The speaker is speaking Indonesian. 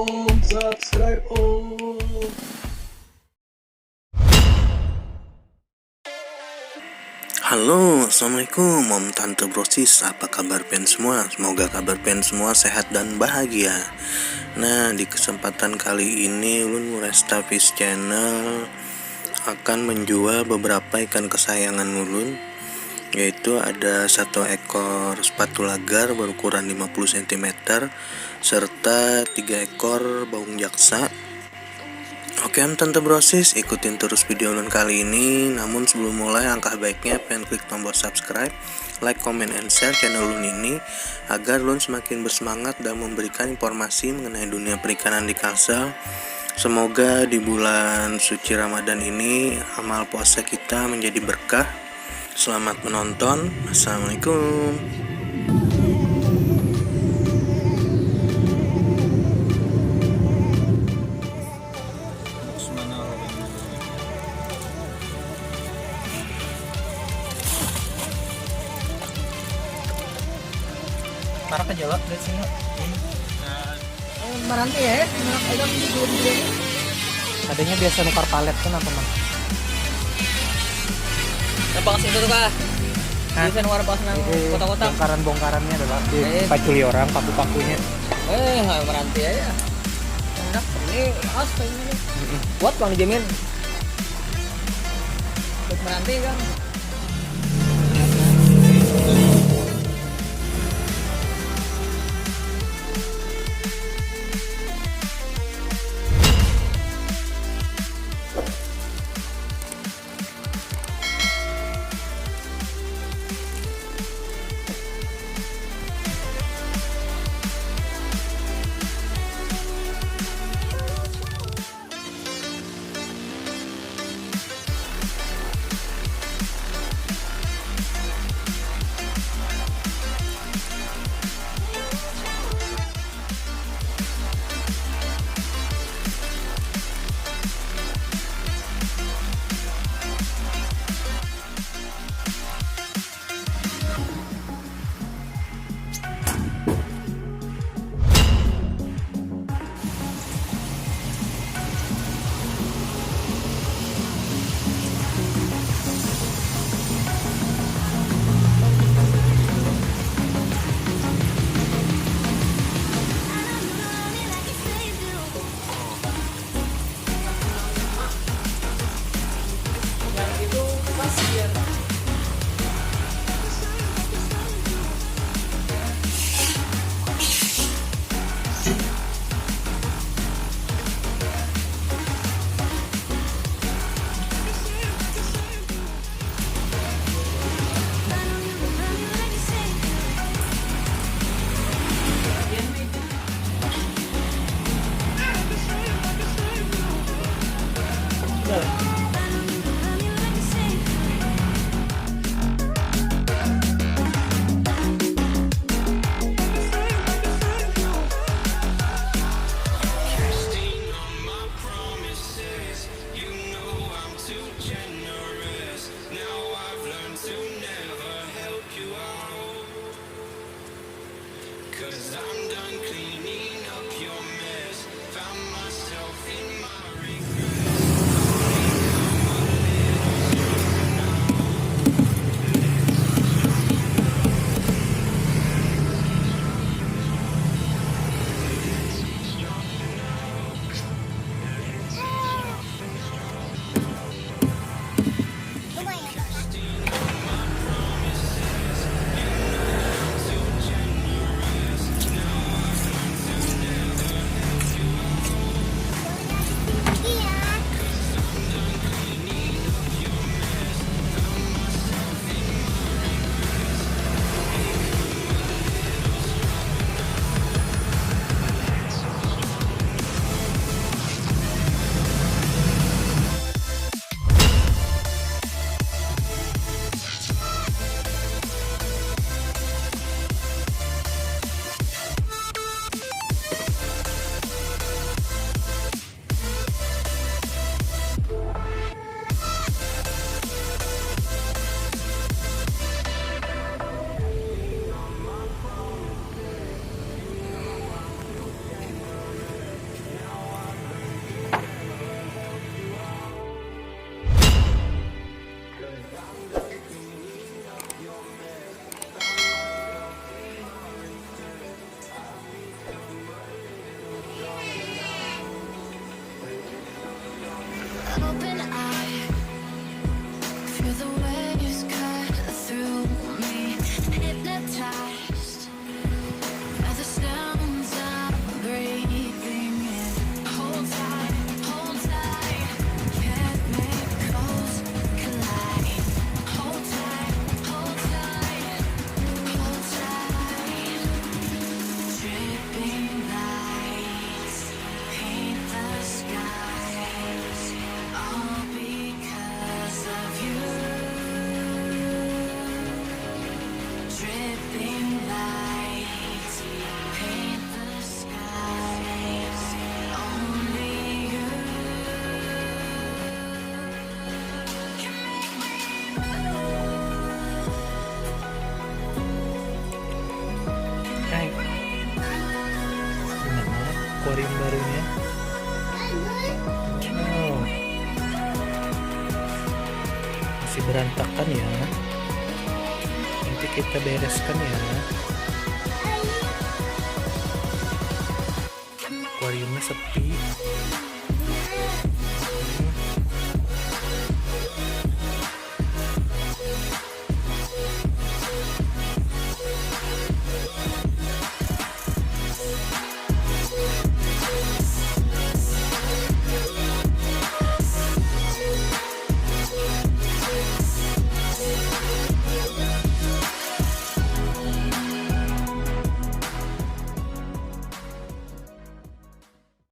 Subscribe Om. Halo, assalamualaikum Om Tante Brosis. Apa kabar pen semua? Semoga kabar pen semua sehat dan bahagia. Nah, di kesempatan kali ini Ulun Murestavis Channel akan menjual beberapa ikan kesayangan Ulun, yaitu ada satu ekor spatula gar berukuran 50 cm serta 3 ekor baung jaksa. Oke Om Tante Brosis, ikutin terus video Ulun kali ini. Namun sebelum mulai, angkah baiknya pengen klik tombol subscribe, like, comment, and share channel Ulun ini agar Ulun semakin bersemangat dan memberikan informasi mengenai dunia perikanan di Kalsel. Semoga di bulan suci Ramadan ini amal puasa kita menjadi berkah. Selamat menonton. Assalamualaikum. Para ke Jawa dari sini. Maranti ya, ada video. Adanya biasa nukar palet kan apa man? Nampak situ tuh kah? Bisa nukar pas nang kota-kota. Bongkarannya adalah dipaculi orang paku-pakunya. Maranti aja. Enak, ini as kayaknya. Buat bang dijamin. Buat maranti kan. Open eye, feel the waves cut through me, hypnotized by the sounds I'm breathing in. Hold tight, chemicals collide. Hold tight, hold tight, hold tight. Dripping lights paint the skies, all because of you. Dripping lights paint the skies, only you can make me Hai, gimana aquarium barunya? Oh, masih berantakan ya. Nanti kita bereskan ya. Aquariumnya sepi.